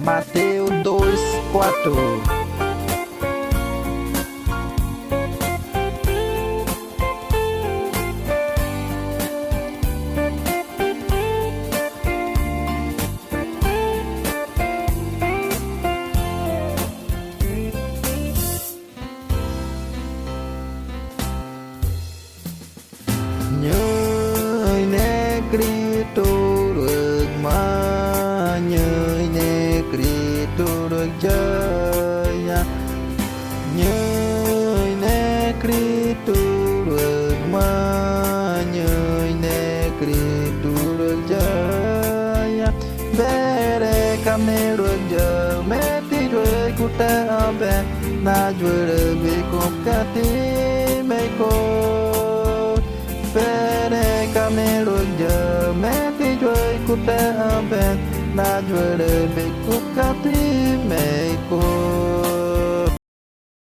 Mateus 2:4. Nhớ nè Cristo được mà nhớ nè Cristo được chơi nhớ nè Cristo được mà nhớ nè Cristo được chơi bere kame được giờ mẹ tí rồi kuta be na jure be kokati me ko Pere camelo giờ mẹ tí chơi cút bé na chơi đời bị cút cá tí